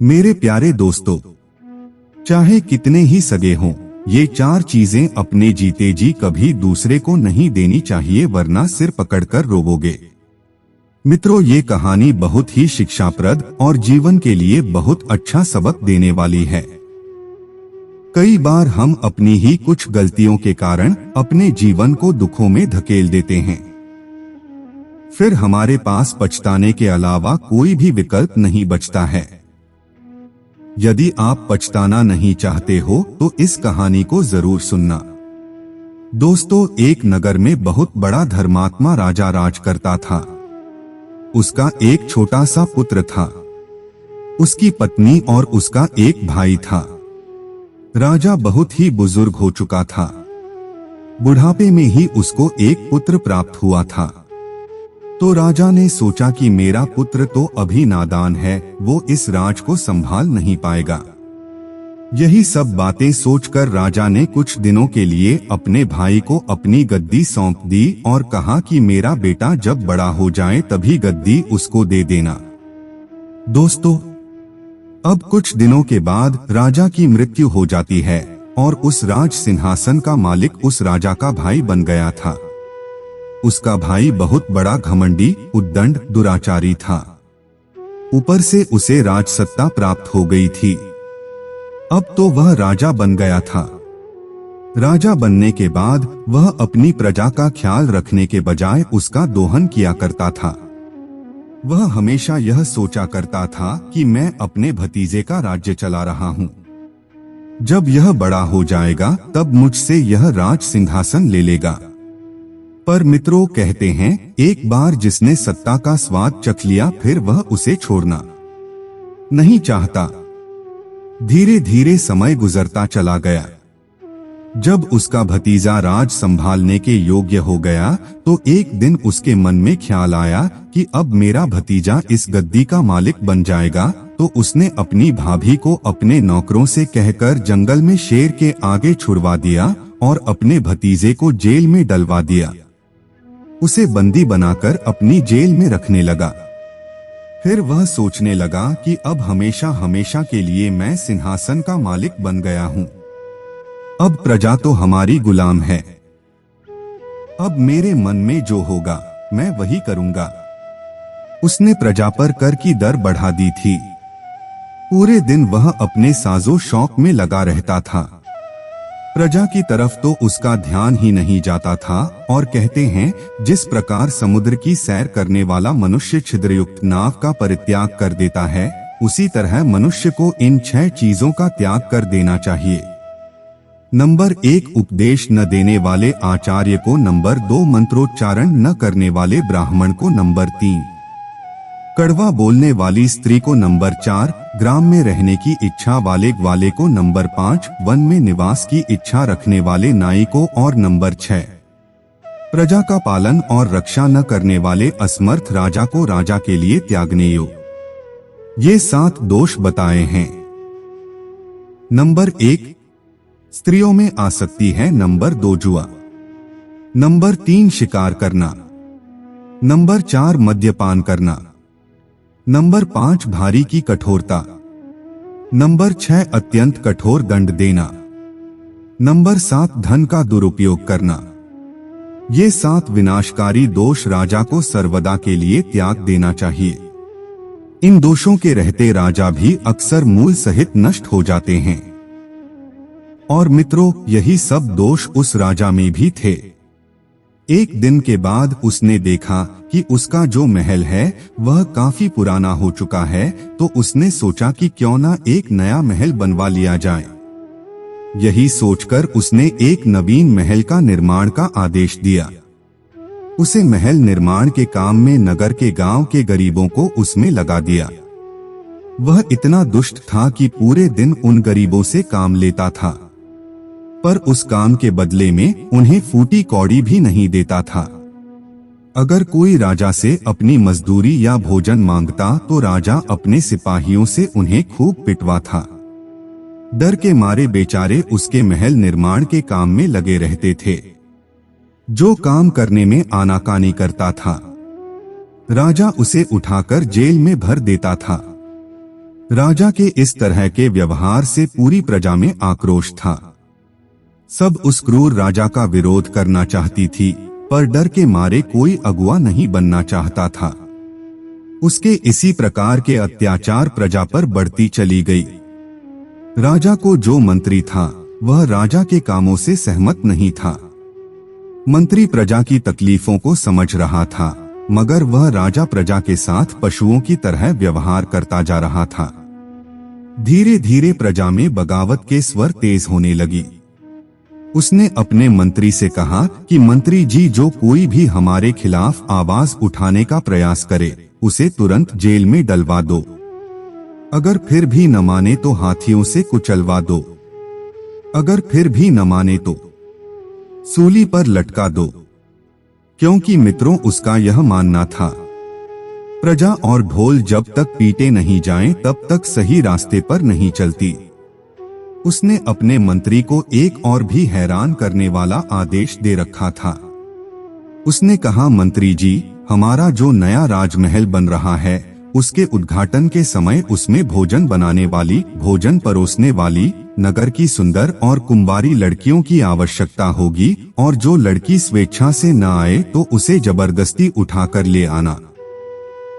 मेरे प्यारे दोस्तों, चाहे कितने ही सगे हों, ये 4 चीजें अपने जीते जी कभी दूसरे को नहीं देनी चाहिए, वरना सिर पकड़कर रोवोगे। मित्रों, ये कहानी बहुत ही शिक्षाप्रद और जीवन के लिए बहुत अच्छा सबक देने वाली है। कई बार हम अपनी ही कुछ गलतियों के कारण अपने जीवन को दुखों में धकेल देते हैं। फिर हमारे पास पछताने के अलावा कोई भी विकल्प नहीं बचता है। यदि आप पछताना नहीं चाहते हो तो इस कहानी को जरूर सुनना। दोस्तों, एक नगर में बहुत बड़ा धर्मात्मा राजा राज करता था। उसका एक छोटा सा पुत्र था, उसकी पत्नी और उसका एक भाई था। राजा बहुत ही बुजुर्ग हो चुका था। बुढ़ापे में ही उसको एक पुत्र प्राप्त हुआ था। तो राजा ने सोचा कि मेरा पुत्र तो अभी नादान है, वो इस राज को संभाल नहीं पाएगा। यही सब बातें सोचकर राजा ने कुछ दिनों के लिए अपने भाई को अपनी गद्दी सौंप दी और कहा कि मेरा बेटा जब बड़ा हो जाए तभी गद्दी उसको दे देना। दोस्तों, अब कुछ दिनों के बाद राजा की मृत्यु हो जाती है और उस राज सिंहासन का मालिक उस राजा का भाई बन गया था। उसका भाई बहुत बड़ा घमंडी, उद्दंड, दुराचारी था। ऊपर से उसे राजसत्ता प्राप्त हो गई थी। अब तो वह राजा बन गया था। राजा बनने के बाद वह अपनी प्रजा का ख्याल रखने के बजाय उसका दोहन किया करता था। वह हमेशा यह सोचा करता था कि मैं अपने भतीजे का राज्य चला रहा हूँ। जब यह बड़ा हो जाएगा तब मुझसे यह राज सिंहासन ले लेगा। पर मित्रों, कहते हैं एक बार जिसने सत्ता का स्वाद चख लिया फिर वह उसे छोड़ना नहीं चाहता। धीरे धीरे समय गुजरता चला गया। जब उसका भतीजा राज संभालने के योग्य हो गया तो एक दिन उसके मन में ख्याल आया कि अब मेरा भतीजा इस गद्दी का मालिक बन जाएगा। तो उसने अपनी भाभी को अपने नौकरों से कहकर जंगल में शेर के आगे छुड़वा दिया और अपने भतीजे को जेल में डलवा दिया। उसे बंदी बनाकर अपनी जेल में रखने लगा। फिर वह सोचने लगा कि अब हमेशा हमेशा के लिए मैं सिंहासन का मालिक बन गया हूँ। अब प्रजा तो हमारी गुलाम है। अब मेरे मन में जो होगा मैं वही करूँगा। उसने प्रजा पर कर की दर बढ़ा दी थी। पूरे दिन वह अपने साजो शौक में लगा रहता था। प्रजा की तरफ तो उसका ध्यान ही नहीं जाता था। और कहते हैं, जिस प्रकार समुद्र की सैर करने वाला मनुष्य छिद्रयुक्त नाव का परित्याग कर देता है, उसी तरह मनुष्य को इन 6 चीजों का त्याग कर देना चाहिए। नंबर 1, उपदेश न देने वाले आचार्य को। नंबर 2, मंत्रोच्चारण न करने वाले ब्राह्मण को। नंबर 3, कड़वा बोलने वाली स्त्री को। नंबर 4, ग्राम में रहने की इच्छा वाले को। नंबर 5, वन में निवास की इच्छा रखने वाले नाई को। और नंबर 6, प्रजा का पालन और रक्षा न करने वाले असमर्थ राजा को राजा के लिए त्यागने योग्य। ये 7 दोष बताए हैं। नंबर 1, स्त्रियों में आसक्ति है। नंबर 2, जुआ। नंबर 3, शिकार करना। नंबर 4, मद्यपान करना। नंबर 5, भारी की कठोरता। नंबर 6, अत्यंत कठोर दंड देना। नंबर 7, धन का दुरुपयोग करना। ये 7 विनाशकारी दोष राजा को सर्वदा के लिए त्याग देना चाहिए। इन दोषों के रहते राजा भी अक्सर मूल सहित नष्ट हो जाते हैं। और मित्रों, यही सब दोष उस राजा में भी थे। एक दिन के बाद उसने देखा कि उसका जो महल है वह काफी पुराना हो चुका है। तो उसने सोचा कि क्यों ना एक नया महल बनवा लिया जाए। यही सोचकर उसने एक नवीन महल का निर्माण का आदेश दिया। उसे महल निर्माण के काम में नगर के गांव के गरीबों को उसमें लगा दिया। वह इतना दुष्ट था कि पूरे दिन उन गरीबों से काम लेता था, पर उस काम के बदले में उन्हें फूटी कौड़ी भी नहीं देता था। अगर कोई राजा से अपनी मजदूरी या भोजन मांगता तो राजा अपने सिपाहियों से उन्हें खूब पिटवा था। डर के मारे बेचारे उसके महल निर्माण के काम में लगे रहते थे। जो काम करने में आनाकानी करता था, राजा उसे उठाकर जेल में भर देता था। राजा के इस तरह के व्यवहार से पूरी प्रजा में आक्रोश था। सब उस क्रूर राजा का विरोध करना चाहती थी, पर डर के मारे कोई अगुआ नहीं बनना चाहता था। उसके इसी प्रकार के अत्याचार प्रजा पर बढ़ती चली गई। राजा को जो मंत्री था वह राजा के कामों से सहमत नहीं था। मंत्री प्रजा की तकलीफों को समझ रहा था, मगर वह राजा प्रजा के साथ पशुओं की तरह व्यवहार करता जा रहा था। धीरे धीरे प्रजा में बगावत के स्वर तेज होने लगी। उसने अपने मंत्री से कहा कि मंत्री जी, जो कोई भी हमारे खिलाफ आवाज उठाने का प्रयास करे उसे तुरंत जेल में डलवा दो। अगर फिर भी न माने तो हाथियों से कुचलवा दो। अगर फिर भी न माने तो सूली पर लटका दो। क्योंकि मित्रों, उसका यह मानना था, प्रजा और ढोल जब तक पीटे नहीं जाएं तब तक सही रास्ते पर नहीं चलती। उसने अपने मंत्री को एक और भी हैरान करने वाला आदेश दे रखा था। उसने कहा, मंत्री जी, हमारा जो नया राजमहल बन रहा है उसके उद्घाटन के समय उसमें भोजन बनाने वाली, भोजन परोसने वाली, नगर की सुंदर और कुंवारी लड़कियों की आवश्यकता होगी, और जो लड़की स्वेच्छा से न आए तो उसे जबरदस्ती उठाकर ले आना।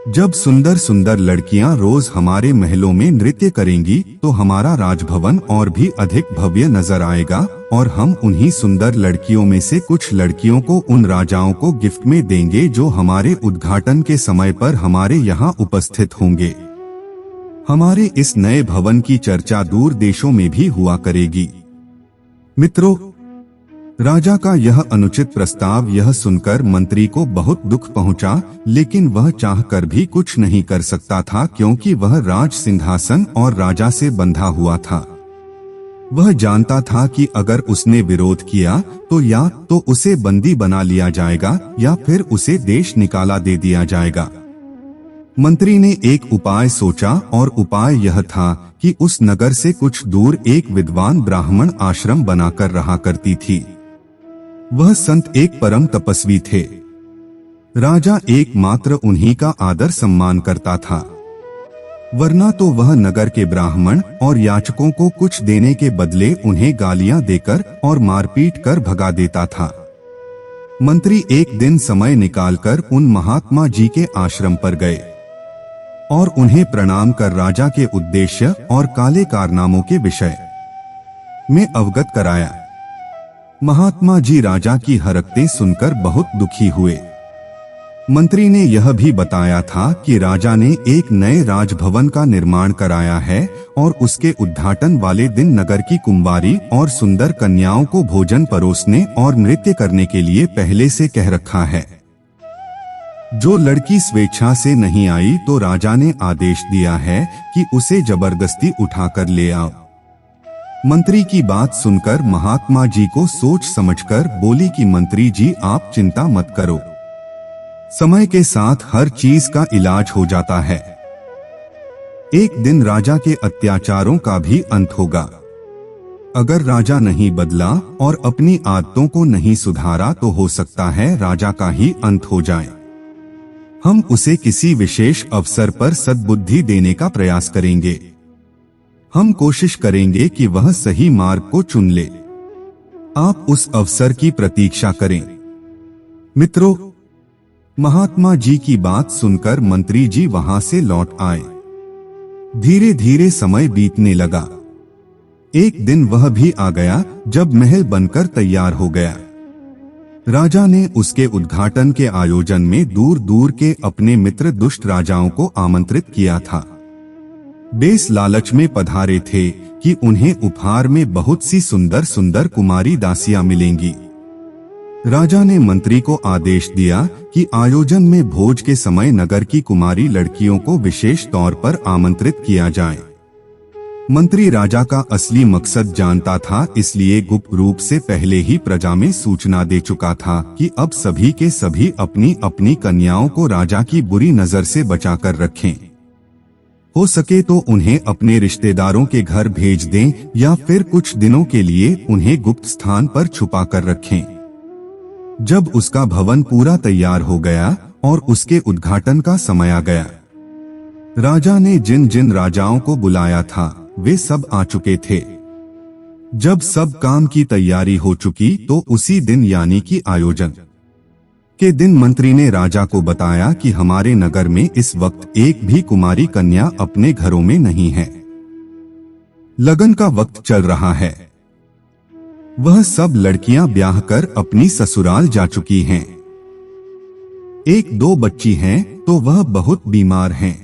जब सुंदर सुंदर लड़कियां रोज हमारे महलों में नृत्य करेंगी तो हमारा राजभवन और भी अधिक भव्य नजर आएगा, और हम उन्हीं सुंदर लड़कियों में से कुछ लड़कियों को उन राजाओं को गिफ्ट में देंगे जो हमारे उद्घाटन के समय पर हमारे यहाँ उपस्थित होंगे। हमारे इस नए भवन की चर्चा दूर देशों में भी हुआ करेगी। मित्रों, राजा का यह अनुचित प्रस्ताव यह सुनकर मंत्री को बहुत दुख पहुंचा, लेकिन वह चाहकर भी कुछ नहीं कर सकता था, क्योंकि वह राज सिंहासन और राजा से बंधा हुआ था। वह जानता था कि अगर उसने विरोध किया तो या तो उसे बंदी बना लिया जाएगा या फिर उसे देश निकाला दे दिया जाएगा। मंत्री ने एक उपाय सोचा, और उपाय यह था कि उस नगर से कुछ दूर एक विद्वान ब्राह्मण आश्रम बनाकर रहा करती थी। वह संत एक परम तपस्वी थे। राजा एकमात्र उन्हीं का आदर सम्मान करता था, वरना तो वह नगर के ब्राह्मण और याचकों को कुछ देने के बदले उन्हें गालियां देकर और मारपीट कर भगा देता था। मंत्री एक दिन समय निकालकर उन महात्मा जी के आश्रम पर गए और उन्हें प्रणाम कर राजा के उद्देश्य और काले कारनामों के विषय में अवगत कराया। महात्मा जी राजा की हरकतें सुनकर बहुत दुखी हुए। मंत्री ने यह भी बताया था कि राजा ने एक नए राजभवन का निर्माण कराया है और उसके उद्घाटन वाले दिन नगर की कुंवारी और सुंदर कन्याओं को भोजन परोसने और नृत्य करने के लिए पहले से कह रखा है। जो लड़की स्वेच्छा से नहीं आई तो राजा ने आदेश दिया है कि उसे जबरदस्ती उठाकर ले आओ। मंत्री की बात सुनकर महात्मा जी को सोच समझकर बोली कि मंत्री जी, आप चिंता मत करो, समय के साथ हर चीज का इलाज हो जाता है। एक दिन राजा के अत्याचारों का भी अंत होगा। अगर राजा नहीं बदला और अपनी आदतों को नहीं सुधारा तो हो सकता है राजा का ही अंत हो जाए। हम उसे किसी विशेष अवसर पर सद्बुद्धि देने का प्रयास करेंगे। हम कोशिश करेंगे कि वह सही मार्ग को चुन ले। आप उस अवसर की प्रतीक्षा करें। मित्रों, महात्मा जी की बात सुनकर मंत्री जी वहां से लौट आए। धीरे धीरे समय बीतने लगा। एक दिन वह भी आ गया जब महल बनकर तैयार हो गया। राजा ने उसके उद्घाटन के आयोजन में दूर दूर के अपने मित्र दुष्ट राजाओं को आमंत्रित किया था। बेस लालच में पधारे थे कि उन्हें उपहार में बहुत सी सुंदर सुंदर कुमारी दासियां मिलेंगी। राजा ने मंत्री को आदेश दिया कि आयोजन में भोज के समय नगर की कुमारी लड़कियों को विशेष तौर पर आमंत्रित किया जाए। मंत्री राजा का असली मकसद जानता था, इसलिए गुप्त रूप से पहले ही प्रजा में सूचना दे चुका था कि अब सभी के सभी अपनी अपनी कन्याओं को राजा की बुरी नजर से बचाकर रखें। हो सके तो उन्हें अपने रिश्तेदारों के घर भेज दें या फिर कुछ दिनों के लिए उन्हें गुप्त स्थान पर छुपा कर रखें। जब उसका भवन पूरा तैयार हो गया और उसके उद्घाटन का समय आ गया, राजा ने जिन जिन राजाओं को बुलाया था वे सब आ चुके थे। जब सब काम की तैयारी हो चुकी तो उसी दिन यानी कि आयोजन के दिन मंत्री ने राजा को बताया कि हमारे नगर में इस वक्त एक भी कुमारी कन्या अपने घरों में नहीं है। लगन का वक्त चल रहा है। वह सब लड़कियां ब्याह कर अपनी ससुराल जा चुकी हैं। एक दो बच्ची हैं तो वह बहुत बीमार हैं।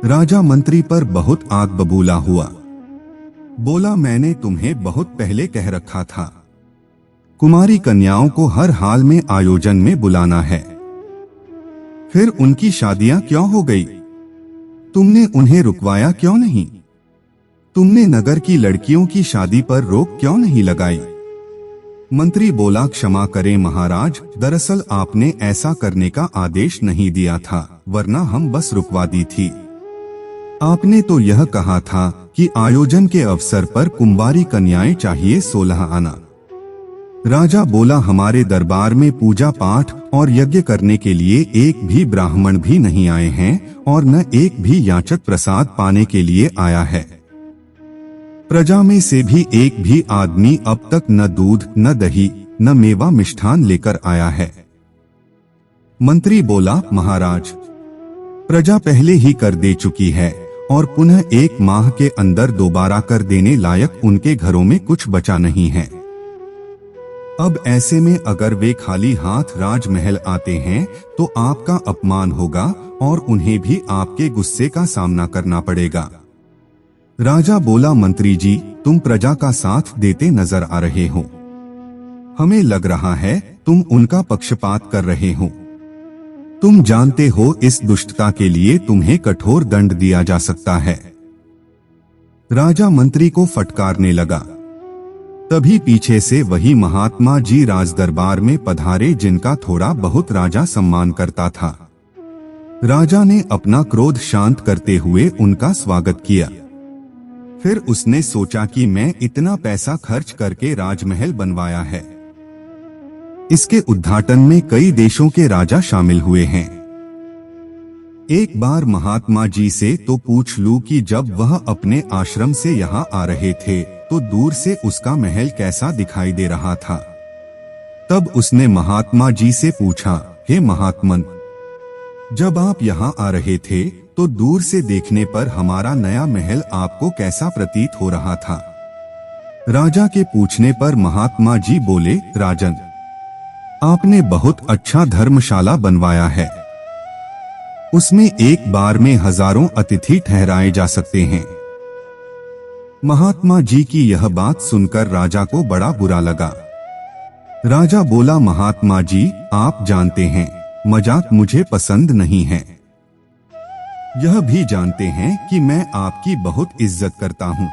राजा मंत्री पर बहुत आग बबूला हुआ। बोला, मैंने तुम्हें बहुत पहले कह रखा था, कुमारी कन्याओं को हर हाल में आयोजन में बुलाना है। फिर उनकी शादियां क्यों हो गई? तुमने उन्हें रुकवाया क्यों नहीं? तुमने नगर की लड़कियों की शादी पर रोक क्यों नहीं लगाई? मंत्री बोला, क्षमा करें महाराज, दरअसल आपने ऐसा करने का आदेश नहीं दिया था, वरना हम बस रुकवा दी थी। आपने तो यह कहा था कि आयोजन के अवसर पर कुंवारी कन्याएं चाहिए 16 आना। राजा बोला, हमारे दरबार में पूजा पाठ और यज्ञ करने के लिए एक भी ब्राह्मण भी नहीं आए हैं और न एक भी याचक प्रसाद पाने के लिए आया है। प्रजा में से भी एक भी आदमी अब तक न दूध न दही न मेवा मिष्ठान लेकर आया है। मंत्री बोला, महाराज, प्रजा पहले ही कर दे चुकी है और पुनः 1 माह के अंदर दोबारा कर देने लायक उनके घरों में कुछ बचा नहीं है। अब ऐसे में अगर वे खाली हाथ राजमहल आते हैं तो आपका अपमान होगा और उन्हें भी आपके गुस्से का सामना करना पड़ेगा। राजा बोला, मंत्री जी, तुम प्रजा का साथ देते नजर आ रहे हो। हमें लग रहा है तुम उनका पक्षपात कर रहे हो। तुम जानते हो इस दुष्टता के लिए तुम्हें कठोर दंड दिया जा सकता है। राजा मंत्री को फटकारने लगा। तभी पीछे से वही महात्मा जी राजदरबार में पधारे जिनका थोड़ा बहुत राजा सम्मान करता था। राजा ने अपना क्रोध शांत करते हुए उनका स्वागत किया। फिर उसने सोचा कि मैं इतना पैसा खर्च करके राजमहल बनवाया है, इसके उद्घाटन में कई देशों के राजा शामिल हुए हैं। एक बार महात्मा जी से तो पूछ लूं कि जब वह अपने आश्रम से यहाँ आ रहे थे तो दूर से उसका महल कैसा दिखाई दे रहा था। तब उसने महात्मा जी से पूछा, हे महात्मन, जब आप यहाँ आ रहे थे तो दूर से देखने पर हमारा नया महल आपको कैसा प्रतीत हो रहा था? राजा के पूछने पर महात्मा जी बोले, राजन, आपने बहुत अच्छा धर्मशाला बनवाया है। उसमें एक बार में हजारों अतिथि ठहराए जा सकते हैं। महात्मा जी की यह बात सुनकर राजा को बड़ा बुरा लगा। राजा बोला, महात्मा जी, आप जानते हैं मजाक मुझे पसंद नहीं है। यह भी जानते हैं कि मैं आपकी बहुत इज्जत करता हूँ।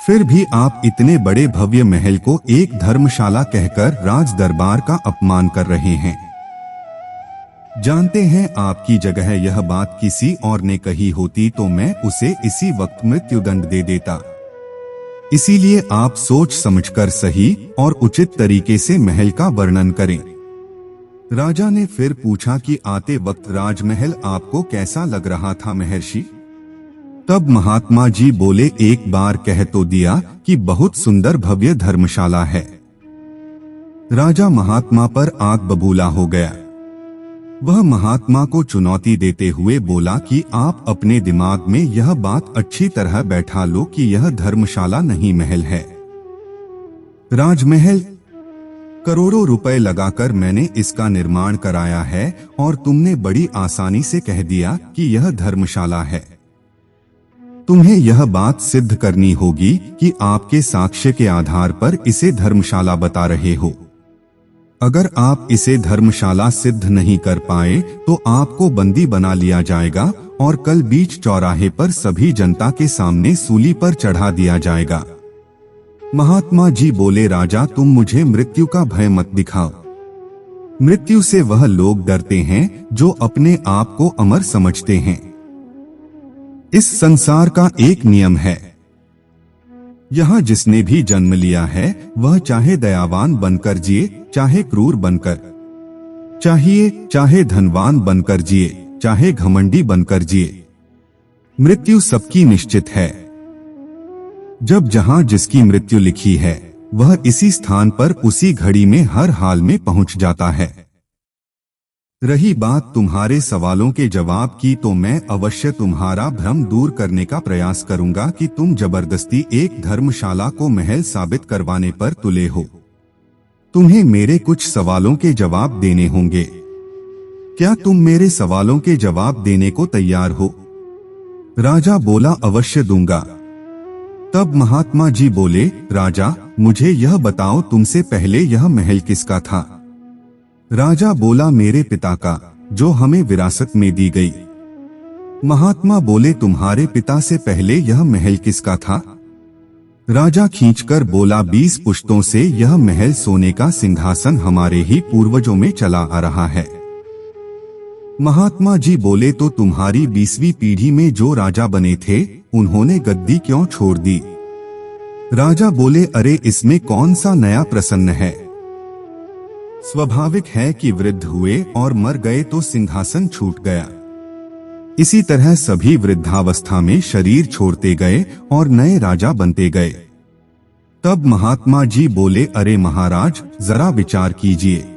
फिर भी आप इतने बड़े भव्य महल को एक धर्मशाला कहकर राज दरबार का अपमान कर रहे हैं। जानते हैं आपकी जगह यह बात किसी और ने कही होती तो मैं उसे इसी वक्त मृत्युदंड दे देता। इसीलिए आप सोच समझकर सही और उचित तरीके से महल का वर्णन करें। राजा ने फिर पूछा कि आते वक्त राजमहल आपको कैसा लग रहा था महर्षि? तब महात्मा जी बोले, एक बार कह तो दिया कि बहुत सुंदर भव्य धर्मशाला है। राजा महात्मा पर आग बबूला हो गया। वह महात्मा को चुनौती देते हुए बोला कि आप अपने दिमाग में यह बात अच्छी तरह बैठा लो कि यह धर्मशाला नहीं महल है। राजमहल करोड़ों रुपए लगाकर मैंने इसका निर्माण कराया है और तुमने बड़ी आसानी से कह दिया कि यह धर्मशाला है। तुम्हें यह बात सिद्ध करनी होगी कि आपके साक्ष्य के आधार पर इसे धर्मशाला बता रहे हो। अगर आप इसे धर्मशाला सिद्ध नहीं कर पाए तो आपको बंदी बना लिया जाएगा और कल बीच चौराहे पर सभी जनता के सामने सूली पर चढ़ा दिया जाएगा। महात्मा जी बोले, राजा, तुम मुझे मृत्यु का भय मत दिखाओ। मृत्यु से वह लोग डरते हैं जो अपने आप को अमर समझते हैं। इस संसार का एक नियम है, यहाँ जिसने भी जन्म लिया है वह चाहे दयावान बनकर जिए चाहे क्रूर बनकर, चाहे धनवान बनकर जिए चाहे घमंडी बनकर जिए। मृत्यु सबकी निश्चित है। जब जहां जिसकी मृत्यु लिखी है, वह इसी स्थान पर उसी घड़ी में हर हाल में पहुंच जाता है। रही बात तुम्हारे सवालों के जवाब की, तो मैं अवश्य तुम्हारा भ्रम दूर करने का प्रयास करूंगा कि तुम जबरदस्ती एक धर्मशाला को महल साबित करवाने पर तुले हो। तुम्हें मेरे कुछ सवालों के जवाब देने होंगे। क्या तुम मेरे सवालों के जवाब देने को तैयार हो? राजा बोला, अवश्य दूंगा। तब महात्मा जी बोले, राजा मुझे यह बताओ, तुमसे पहले यह महल किसका था? राजा बोला, मेरे पिता का, जो हमें विरासत में दी गई। महात्मा बोले, तुम्हारे पिता से पहले यह महल किसका था? राजा खींचकर बोला, 20 पुश्तों से यह महल सोने का सिंहासन हमारे ही पूर्वजों में चला आ रहा है। महात्मा जी बोले, तो तुम्हारी 20वीं पीढ़ी में जो राजा बने थे, उन्होंने गद्दी क्यों छोड़ दी? राजा बोले, अरे इसमें कौन सा नया प्रसन्न है? स्वाभाविक है कि वृद्ध हुए और मर गए तो सिंहासन छूट गया। इसी तरह सभी वृद्धावस्था में शरीर छोड़ते गए और नए राजा बनते गए। तब महात्मा जी बोले, अरे महाराज, जरा विचार कीजिए।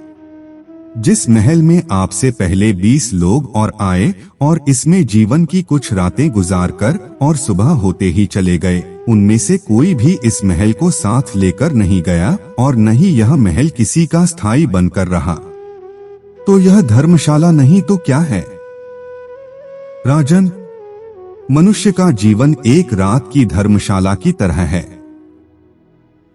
जिस महल में आपसे पहले 20 लोग और आए और इसमें जीवन की कुछ रातें गुजारकर और सुबह होते ही चले गए, उनमें से कोई भी इस महल को साथ लेकर नहीं गया और न ही यह महल किसी का स्थायी बनकर रहा। तो यह धर्मशाला नहीं तो क्या है? राजन, मनुष्य का जीवन एक रात की धर्मशाला की तरह है।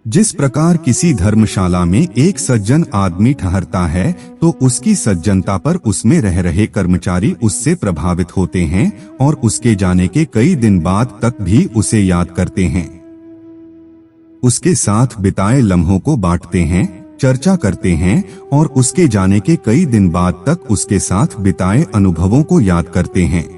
जिस प्रकार किसी धर्मशाला में एक सज्जन आदमी ठहरता है, तो उसकी सज्जनता पर उसमें रह रहे कर्मचारी उससे प्रभावित होते हैं और उसके जाने के कई दिन बाद तक भी उसे याद करते हैं। उसके साथ बिताए लम्हों को बांटते हैं, चर्चा करते हैं और उसके जाने के कई दिन बाद तक उसके साथ बिताए अनुभवों को याद करते हैं।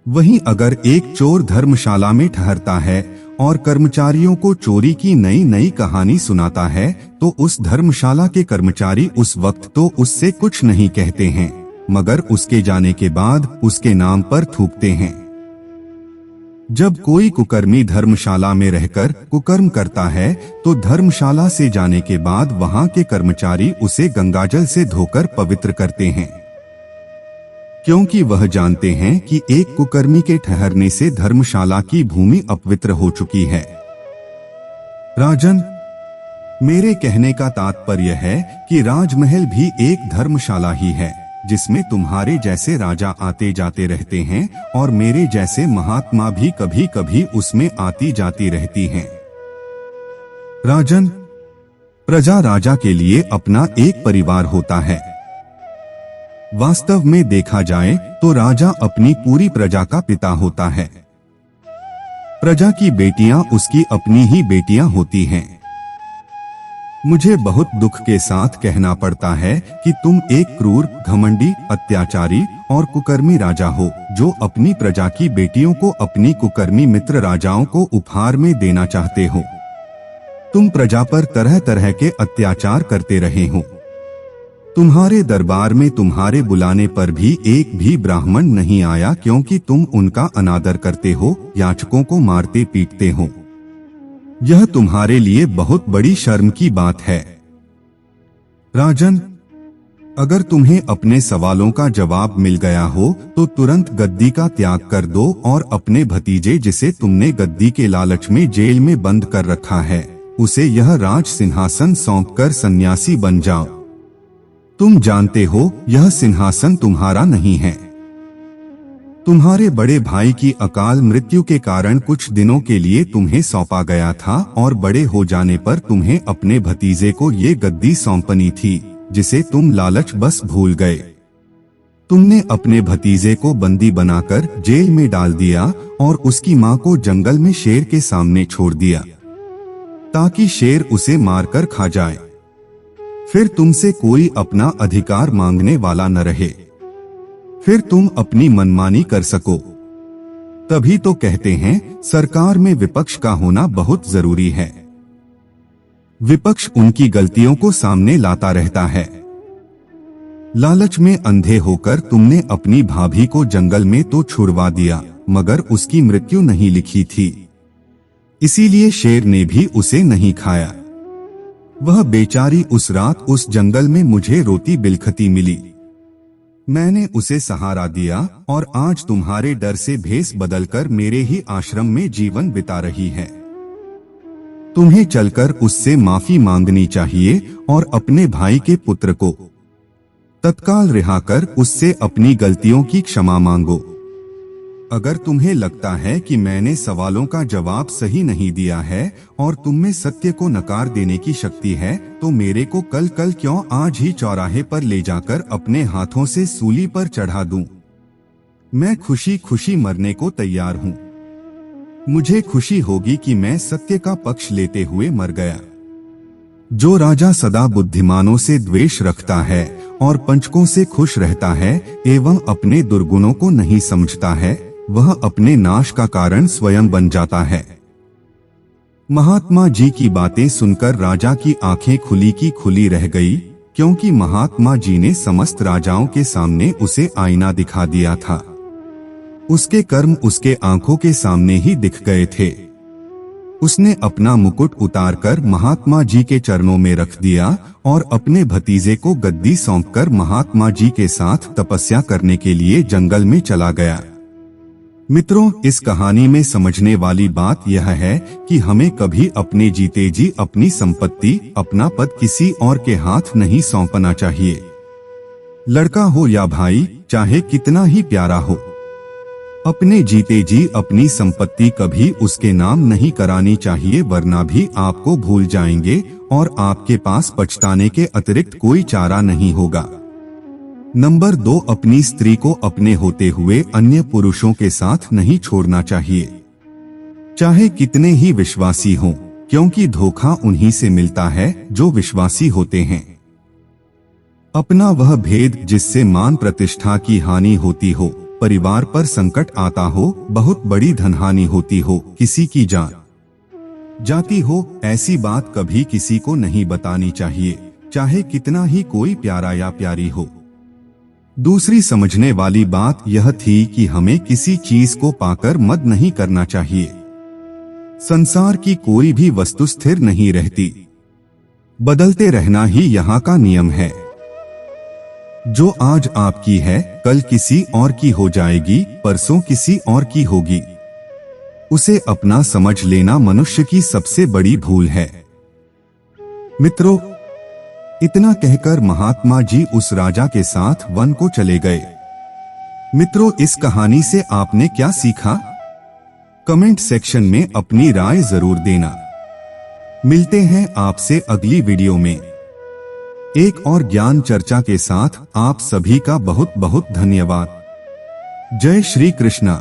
वहीं अगर एक चोर धर्मशाला में ठहरता है और कर्मचारियों को चोरी की नई नई कहानी सुनाता है, तो उस धर्मशाला के कर्मचारी उस वक्त तो उससे कुछ नहीं कहते हैं, मगर उसके जाने के बाद उसके नाम पर थूकते हैं। जब कोई कुकर्मी धर्मशाला में रहकर कुकर्म करता है, तो धर्मशाला से जाने के बाद वहां के कर्मचारी उसे गंगाजल से धोकर पवित्र करते हैं, क्योंकि वह जानते हैं कि एक कुकर्मी के ठहरने से धर्मशाला की भूमि अपवित्र हो चुकी है। राजन, मेरे कहने का तात्पर्य है कि राजमहल भी एक धर्मशाला ही है, जिसमें तुम्हारे जैसे राजा आते जाते रहते हैं और मेरे जैसे महात्मा भी कभी कभी उसमें आती जाती रहती हैं। राजन, प्रजा राजा के लिए अपना एक परिवार होता है। वास्तव में देखा जाए तो राजा अपनी पूरी प्रजा का पिता होता है। प्रजा की बेटियां उसकी अपनी ही बेटियां होती हैं। मुझे बहुत दुख के साथ कहना पड़ता है कि तुम एक क्रूर, घमंडी, अत्याचारी और कुकर्मी राजा हो, जो अपनी प्रजा की बेटियों को अपनी कुकर्मी मित्र राजाओं को उपहार में देना चाहते हो। तुम प्रजा पर तरह तरह के अत्याचार करते रहे हो। तुम्हारे दरबार में तुम्हारे बुलाने पर भी एक भी ब्राह्मण नहीं आया, क्योंकि तुम उनका अनादर करते हो, याचकों को मारते पीटते हो। यह तुम्हारे लिए बहुत बड़ी शर्म की बात है। राजन, अगर तुम्हें अपने सवालों का जवाब मिल गया हो तो तुरंत गद्दी का त्याग कर दो और अपने भतीजे, जिसे तुमने गद्दी के लालच में जेल में बंद कर रखा है, उसे यह राज सिंहासन सौंपकर सन्यासी बन जाओ। तुम जानते हो यह सिंहासन तुम्हारा नहीं है। तुम्हारे बड़े भाई की अकाल मृत्यु के कारण कुछ दिनों के लिए तुम्हें सौंपा गया था और बड़े हो जाने पर तुम्हें अपने भतीजे को ये गद्दी सौंपनी थी, जिसे तुम लालच बस भूल गए। तुमने अपने भतीजे को बंदी बनाकर जेल में डाल दिया और उसकी मां को जंगल में शेर के सामने छोड़ दिया, ताकि शेर उसे मारकर खा जाए। फिर तुमसे कोई अपना अधिकार मांगने वाला न रहे, फिर तुम अपनी मनमानी कर सको। तभी तो कहते हैं सरकार में विपक्ष का होना बहुत जरूरी है। विपक्ष उनकी गलतियों को सामने लाता रहता है। लालच में अंधे होकर तुमने अपनी भाभी को जंगल में तो छुड़वा दिया, मगर उसकी मृत्यु नहीं लिखी थी, इसीलिए शेर ने भी उसे नहीं खाया। वह बेचारी उस रात उस जंगल में मुझे रोती बिलखती मिली। मैंने उसे सहारा दिया और आज तुम्हारे डर से भेष बदलकर मेरे ही आश्रम में जीवन बिता रही है। तुम्हें चलकर उससे माफी मांगनी चाहिए और अपने भाई के पुत्र को तत्काल रिहा कर उससे अपनी गलतियों की क्षमा मांगो। अगर तुम्हें लगता है कि मैंने सवालों का जवाब सही नहीं दिया है और तुम में सत्य को नकार देने की शक्ति है, तो मेरे को कल क्यों आज ही चौराहे पर ले जाकर अपने हाथों से सूली पर चढ़ा दूं। मैं खुशी खुशी मरने को तैयार हूं। मुझे खुशी होगी कि मैं सत्य का पक्ष लेते हुए मर गया। जो राजा सदा बुद्धिमानों से द्वेष रखता है और पंचकों से खुश रहता है एवं अपने दुर्गुणों को नहीं समझता है, वह अपने नाश का कारण स्वयं बन जाता है। महात्मा जी की बातें सुनकर राजा की आंखें खुली की खुली रह गई, क्योंकि महात्मा जी ने समस्त राजाओं के सामने उसे आईना दिखा दिया था। उसके कर्म उसके आंखों के सामने ही दिख गए थे। उसने अपना मुकुट उतारकर महात्मा जी के चरणों में रख दिया और अपने भतीजे को गद्दी सौंपकर महात्मा जी के साथ तपस्या करने के लिए जंगल में चला गया। मित्रों, इस कहानी में समझने वाली बात यह है कि हमें कभी अपने जीते जी अपनी संपत्ति, अपना पद किसी और के हाथ नहीं सौंपना चाहिए। लड़का हो या भाई, चाहे कितना ही प्यारा हो, अपने जीते जी अपनी संपत्ति कभी उसके नाम नहीं करानी चाहिए, वरना भी आपको भूल जाएंगे और आपके पास पछताने के अतिरिक्त कोई चारा नहीं होगा। नंबर 2, अपनी स्त्री को अपने होते हुए अन्य पुरुषों के साथ नहीं छोड़ना चाहिए, चाहे कितने ही विश्वासी हों, क्योंकि धोखा उन्हीं से मिलता है जो विश्वासी होते हैं। अपना वह भेद जिससे मान प्रतिष्ठा की हानि होती हो, परिवार पर संकट आता हो, बहुत बड़ी धनहानि होती हो, किसी की जान जाती हो, ऐसी बात कभी किसी को नहीं बतानी चाहिए, चाहे कितना ही कोई प्यारा या प्यारी हो। दूसरी समझने वाली बात यह थी कि हमें किसी चीज को पाकर मद नहीं करना चाहिए। संसार की कोई भी वस्तु स्थिर नहीं रहती, बदलते रहना ही यहाँ का नियम है। जो आज आपकी है, कल किसी और की हो जाएगी, परसों किसी और की होगी। उसे अपना समझ लेना मनुष्य की सबसे बड़ी भूल है। मित्रों, इतना कहकर महात्मा जी उस राजा के साथ वन को चले गए। मित्रों, इस कहानी से आपने क्या सीखा? कमेंट सेक्शन में अपनी राय जरूर देना। मिलते हैं आपसे अगली वीडियो में एक और ज्ञान चर्चा के साथ। आप सभी का बहुत बहुत धन्यवाद। जय श्री कृष्णा।